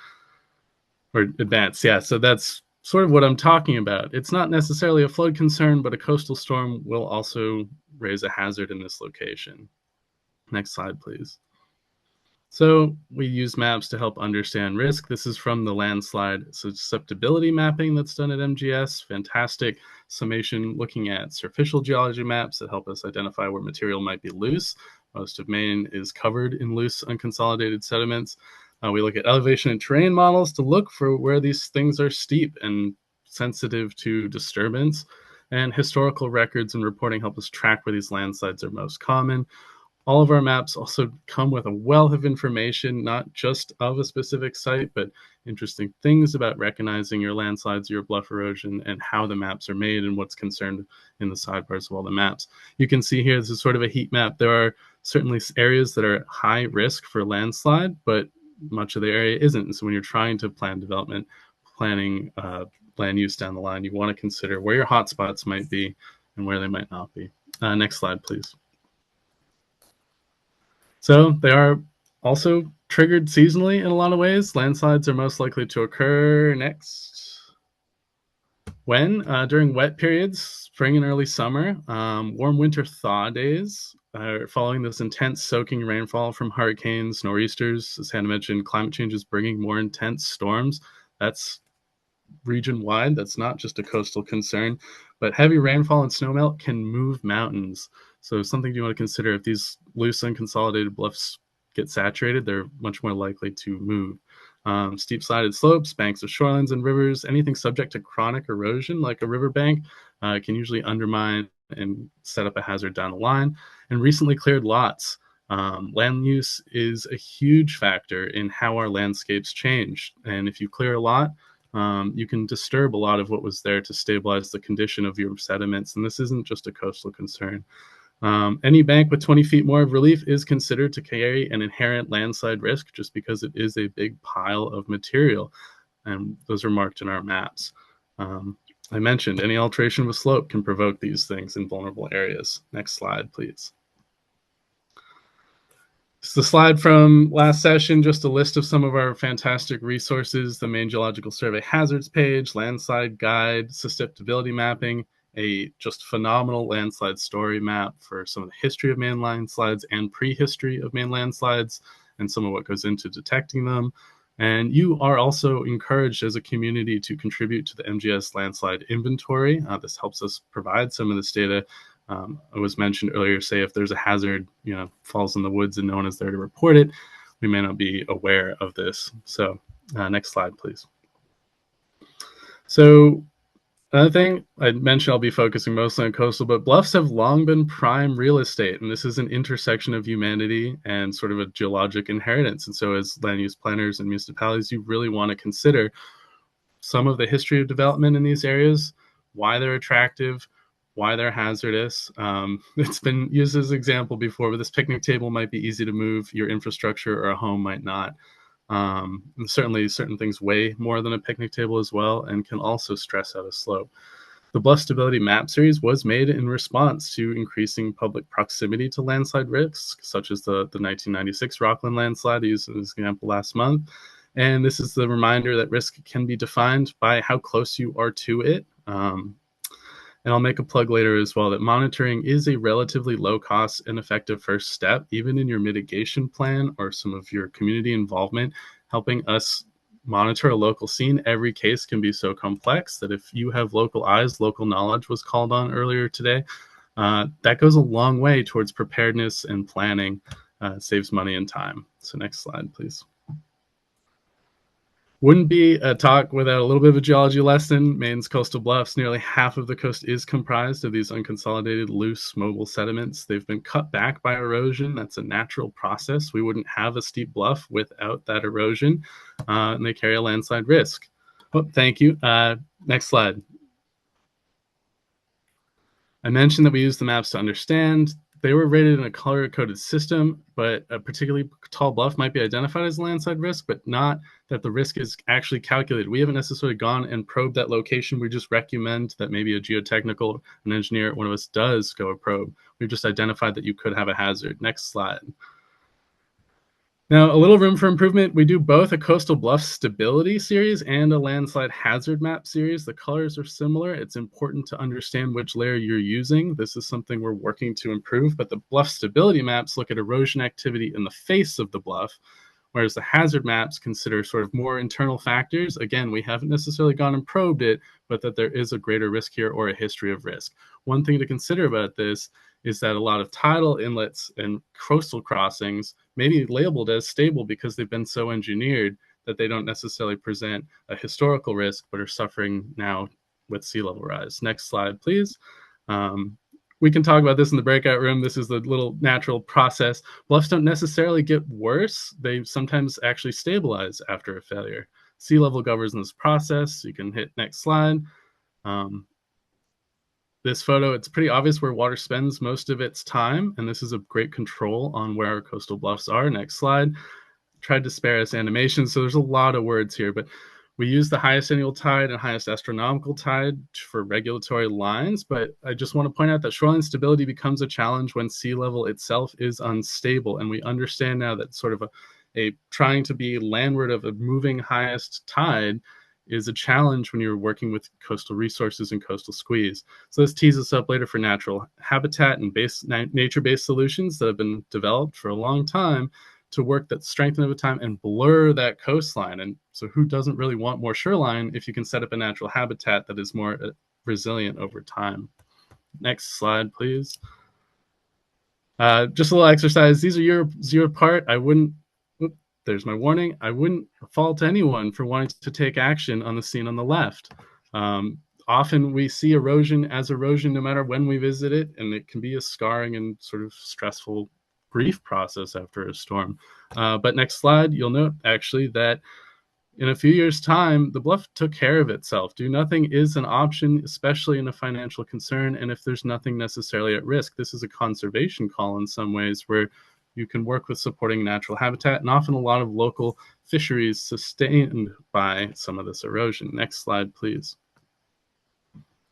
Speaker 2: or advance. Yeah, so that's sort of what I'm talking about. It's not necessarily a flood concern, but a coastal storm will also raise a hazard in this location. Next slide, please. So we use maps to help understand risk. This is from the landslide susceptibility mapping that's done at MGS. Fantastic summation looking at surficial geology maps that help us identify where material might be loose. Most of Maine is covered in loose unconsolidated sediments. We look at elevation and terrain models to look for where these things are steep and sensitive to disturbance. And historical records and reporting help us track where these landslides are most common. All of our maps also come with a wealth of information, not just of a specific site, but interesting things about recognizing your landslides, your bluff erosion, and how the maps are made and what's concerned in the sidebars of all the maps. You can see here, this is sort of a heat map. There are certainly areas that are high risk for landslide, but much of the area isn't. And so when you're trying to plan development, planning land use down the line, you want to consider where your hotspots might be and where they might not be. Next slide, please. So they are also triggered seasonally in a lot of ways. Landslides are most likely to occur next. When? During wet periods, spring and early summer, warm winter thaw days, following this intense soaking rainfall from hurricanes, nor'easters. As Hannah mentioned, climate change is bringing more intense storms. That's region-wide. That's not just a coastal concern, but heavy rainfall and snowmelt can move mountains. So something you want to consider: if these loose unconsolidated bluffs get saturated, they're much more likely to move. Steep sided slopes, banks of shorelines and rivers, anything subject to chronic erosion like a riverbank can usually undermine and set up a hazard down the line. And recently cleared lots. Land use is a huge factor in how our landscapes change. And if you clear a lot, you can disturb a lot of what was there to stabilize the condition of your sediments. And this isn't just a coastal concern. Any bank with 20 feet more of relief is considered to carry an inherent landslide risk just because it is a big pile of material. And those are marked in our maps. I mentioned any alteration with slope can provoke these things in vulnerable areas. Next slide, please. It's the slide from last session, just a list of some of our fantastic resources: the Maine Geological Survey hazards page, landslide guide, susceptibility mapping, a just phenomenal landslide story map for some of the history of Maine landslides and prehistory of Maine landslides and some of what goes into detecting them. And you are also encouraged as a community to contribute to the MGS landslide inventory. This helps us provide some of this data. It was mentioned earlier, say if there's a hazard, falls in the woods and no one is there to report it, we may not be aware of this. So next slide, please. So Another thing I mentioned, I'll be focusing mostly on coastal, but bluffs have long been prime real estate, and this is an intersection of humanity and sort of a geologic inheritance. And so as land use planners and municipalities, you really want to consider some of the history of development in these areas, why they're attractive, why they're hazardous. It's been used as an example before, but this picnic table might be easy to move, your infrastructure or a home might not. And certainly certain things weigh more than a picnic table as well and can also stress out a slope. The Bluff Stability Map series was made in response to increasing public proximity to landslide risks, such as the 1996 Rockland landslide I used as an example last month. And this is the reminder that risk can be defined by how close you are to it. And I'll make a plug later as well that monitoring is a relatively low cost and effective first step, even in your mitigation plan or some of your community involvement, helping us monitor a local scene. Every case can be so complex that if you have local eyes, local knowledge was called on earlier today, that goes a long way towards preparedness and planning, saves money and time. So next slide, please. Wouldn't be a talk without a little bit of a geology lesson. Maine's coastal bluffs, nearly half of the coast is comprised of these unconsolidated, loose, mobile sediments. They've been cut back by erosion. That's a natural process. We wouldn't have a steep bluff without that erosion, and they carry a landslide risk. Oh, thank you. Next slide. I mentioned that we use the maps to understand. They were rated in a color-coded system, but a particularly tall bluff might be identified as a landslide risk, but not that the risk is actually calculated. We haven't necessarily gone and probed that location. We just recommend that maybe a geotechnical, an engineer, one of us does go a probe. We've just identified that you could have a hazard. Next slide. Now, a little room for improvement. We do both a coastal bluff stability series and a landslide hazard map series. The colors are similar. It's important to understand which layer you're using. This is something we're working to improve, but the bluff stability maps look at erosion activity in the face of the bluff, whereas the hazard maps consider sort of more internal factors. Again, we haven't necessarily gone and probed it, but that there is a greater risk here or a history of risk. One thing to consider about this is that a lot of tidal inlets and coastal crossings may be labeled as stable because they've been so engineered that they don't necessarily present a historical risk, but are suffering now with sea level rise. Next slide, please. We can talk about this in the breakout room. This is the little natural process. Bluffs don't necessarily get worse. They sometimes actually stabilize after a failure. Sea level governs this process. You can hit next slide. This photo, it's pretty obvious where water spends most of its time, and this is a great control on where our coastal bluffs are. Next slide. Tried to spare us animation, so there's a lot of words here, but we use the highest annual tide and highest astronomical tide for regulatory lines, but I just want to point out that shoreline stability becomes a challenge when sea level itself is unstable, and we understand now that sort of a trying to be landward of a moving highest tide is a challenge when you're working with coastal resources and coastal squeeze. So this tees us up later for natural habitat and nature-based solutions that have been developed for a long time to work that strengthen over time and blur that coastline. And so who doesn't really want more shoreline if you can set up a natural habitat that is more resilient over time? Next slide, please. Just a little exercise. These are your part. I wouldn't, there's my warning. I wouldn't fault anyone for wanting to take action on the scene on the left. Often we see erosion as erosion no matter when we visit it, and it can be a scarring and sort of stressful grief process after a storm. But next slide, you'll note actually that in a few years' time, the bluff took care of itself. Do nothing is an option, especially in a financial concern, and if there's nothing necessarily at risk. This is a conservation call in some ways where you can work with supporting natural habitat, and often a lot of local fisheries sustained by some of this erosion. Next slide, please.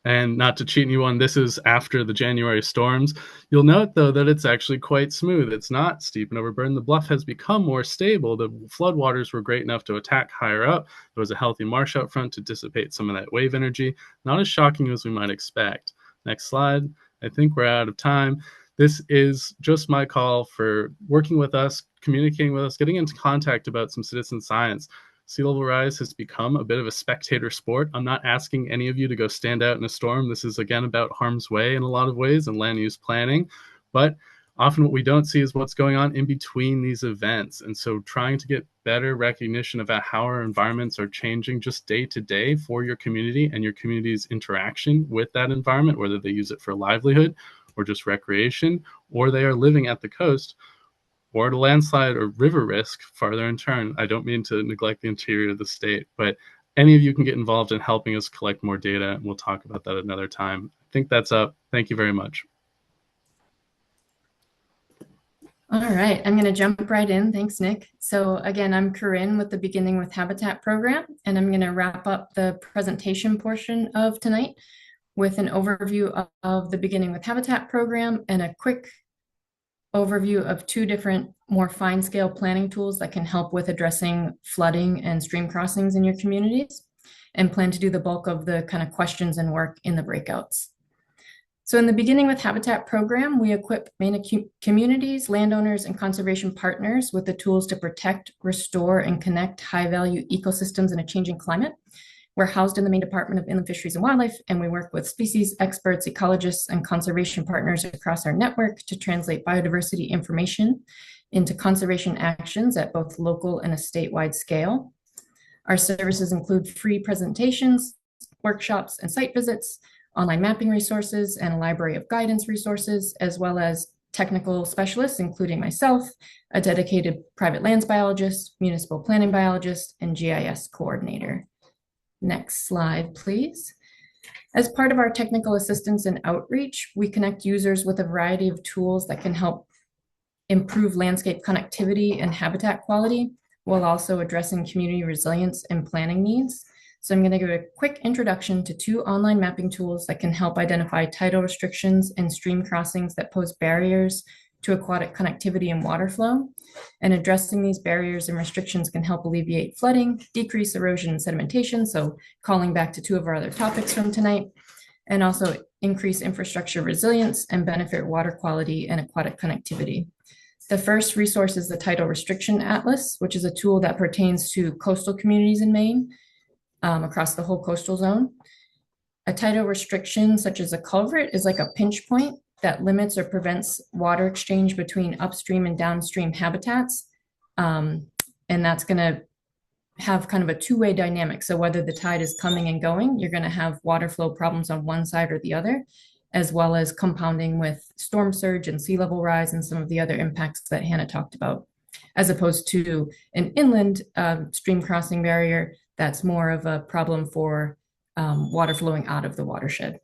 Speaker 2: And not to cheat anyone, this is after the January storms. You'll note, though, that it's actually quite smooth. It's not steep and overburdened. The bluff has become more stable. The floodwaters were great enough to attack higher up. There was a healthy marsh out front to dissipate some of that wave energy. Not as shocking as we might expect. Next slide. I think we're out of time. This is just my call for working with us, communicating with us, getting into contact about some citizen science. Sea level rise has become a bit of a spectator sport. I'm not asking any of you to go stand out in a storm. This is, again, about harm's way in a lot of ways and land use planning. But Often what we don't see is what's going on in between these events. And so trying to get better recognition about how our environments are changing just day to day for your community and your community's interaction with that environment, whether they use it for livelihood or just recreation, or they are living at the coast, or at a landslide or river risk farther in turn. I don't mean to neglect the interior of the state, but any of you can get involved in helping us collect more data. We'll talk about that another time. I think that's up. Thank you very much.
Speaker 3: All right, I'm going to jump right in. Thanks, Nick. So again, I'm Corinne with the Beginning with Habitat program, and I'm going to wrap up the presentation portion of tonight with an overview of the Beginning with Habitat program and a quick overview of two different more fine-scale planning tools that can help with addressing flooding and stream crossings in your communities, and plan to do the bulk of the kind of questions and work in the breakouts. So in the Beginning with Habitat program, we equip Maine communities, landowners, and conservation partners with the tools to protect, restore, and connect high-value ecosystems in a changing climate. We're housed in the Maine Department of Inland Fisheries and Wildlife, and we work with species experts, ecologists, and conservation partners across our network to translate biodiversity information into conservation actions at both local and a statewide scale. Our services include free presentations, workshops, and site visits, online mapping resources, and a library of guidance resources, as well as technical specialists, including myself, a dedicated private lands biologist, municipal planning biologist, and GIS coordinator. Next slide, please. As part of our technical assistance and outreach, we connect users with a variety of tools that can help improve landscape connectivity and habitat quality, while also addressing community resilience and planning needs. So I'm going to give a quick introduction to two online mapping tools that can help identify tidal restrictions and stream crossings that pose barriers to aquatic connectivity and water flow. And addressing these barriers and restrictions can help alleviate flooding, decrease erosion and sedimentation, so calling back to two of our other topics from tonight, and also increase infrastructure resilience and benefit water quality and aquatic connectivity. The first resource is the Tidal Restriction Atlas, which is a tool that pertains to coastal communities in Maine, across the whole coastal zone. A tidal restriction, such as a culvert, is like a pinch point that limits or prevents water exchange between upstream and downstream habitats. And that's going to have kind of a two-way dynamic. So whether the tide is coming and going, you're going to have water flow problems on one side or the other, as well as compounding with storm surge and sea level rise and some of the other impacts that Hannah talked about, as opposed to an inland stream crossing barrier that's more of a problem for water flowing out of the watershed.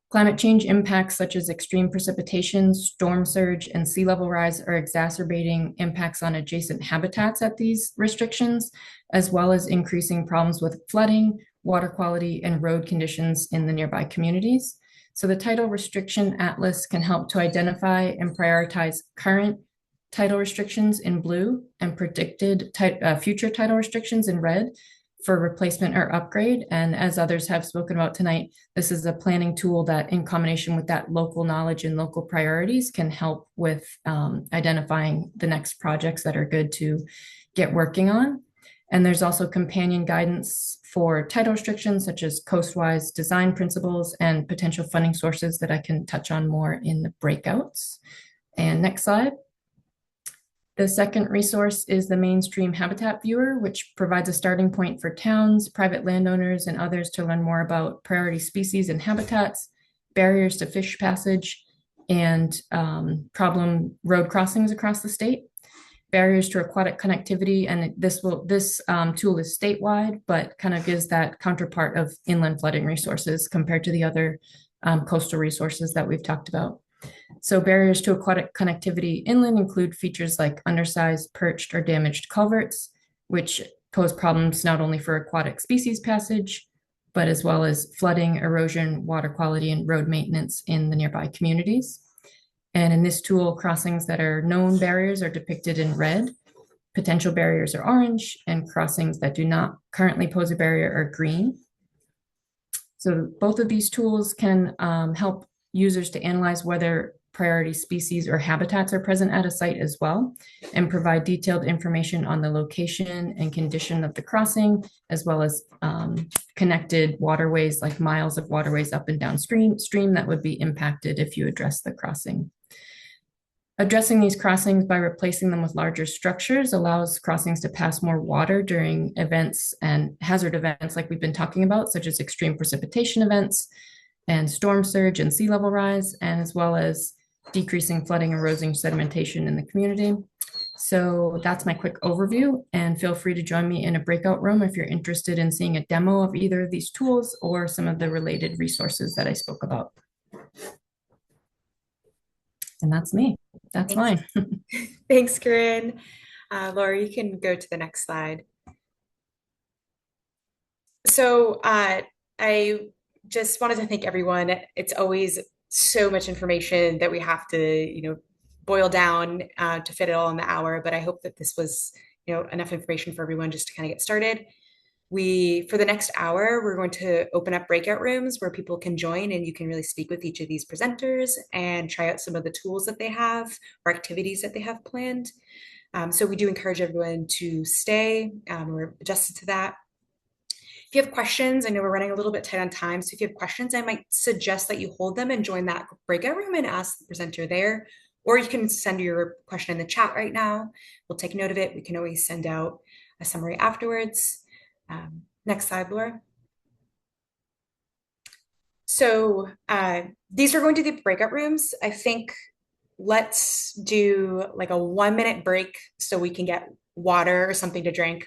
Speaker 3: Climate change impacts such as extreme precipitation, storm surge, and sea level rise are exacerbating impacts on adjacent habitats at these restrictions, as well as increasing problems with flooding, water quality, and road conditions in the nearby communities. So the Tidal Restriction Atlas can help to identify and prioritize current tidal restrictions in blue and predicted future tidal restrictions in red for replacement or upgrade. And as others have spoken about tonight, this is a planning tool that, in combination with that local knowledge and local priorities, can help with identifying the next projects that are good to get working on. And there's also companion guidance for tidal restrictions, such as coastwise design principles and potential funding sources that I can touch on more in the breakouts. And next slide. The second resource is the Mainstream Habitat Viewer, which provides a starting point for towns, private landowners, and others to learn more about priority species and habitats, barriers to fish passage, and problem road crossings across the state, barriers to aquatic connectivity. And this tool is statewide, but kind of gives that counterpart of inland flooding resources compared to the other coastal resources that we've talked about. So barriers to aquatic connectivity inland include features like undersized, perched, or damaged culverts, which pose problems not only for aquatic species passage, but as well as flooding, erosion, water quality, and road maintenance in the nearby communities. And in this tool, crossings that are known barriers are depicted in red, potential barriers are orange, and crossings that do not currently pose a barrier are green. So both of these tools can help users to analyze whether priority species or habitats are present at a site as well, and provide detailed information on the location and condition of the crossing, as well as connected waterways, like miles of waterways up and downstream that would be impacted if you address the crossing. Addressing these crossings by replacing them with larger structures allows crossings to pass more water during events and hazard events like we've been talking about, such as extreme precipitation events and storm surge and sea level rise, and as well as decreasing flooding, erosion, sedimentation in the community. So that's my quick overview, and feel free to join me in a breakout room if you're interested in seeing a demo of either of these tools or some of the related resources that I spoke about. And that's me. That's mine.
Speaker 1: Thanks, Corinne. Laura, you can go to the next slide. So I just wanted to thank everyone. It's always so much information that we have to, boil down to fit it all in the hour. But I hope that this was, enough information for everyone just to kind of get started. For the next hour, we're going to open up breakout rooms where people can join and you can really speak with each of these presenters and try out some of the tools that they have or activities that they have planned. So we do encourage everyone to stay. We're adjusted to that. If you have questions, I know we're running a little bit tight on time. So if you have questions, I might suggest that you hold them and join that breakout room and ask the presenter there. Or you can send your question in the chat right now. We'll take note of it. We can always send out a summary afterwards. Next slide, Laura. So these are going to be the breakout rooms. I think let's do like a 1-minute break so we can get water or something to drink,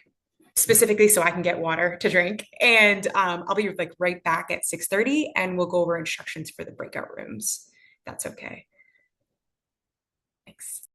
Speaker 1: specifically so I can get water to drink. And I'll be like right back at 6:30 and we'll go over instructions for the breakout rooms. That's okay. Thanks.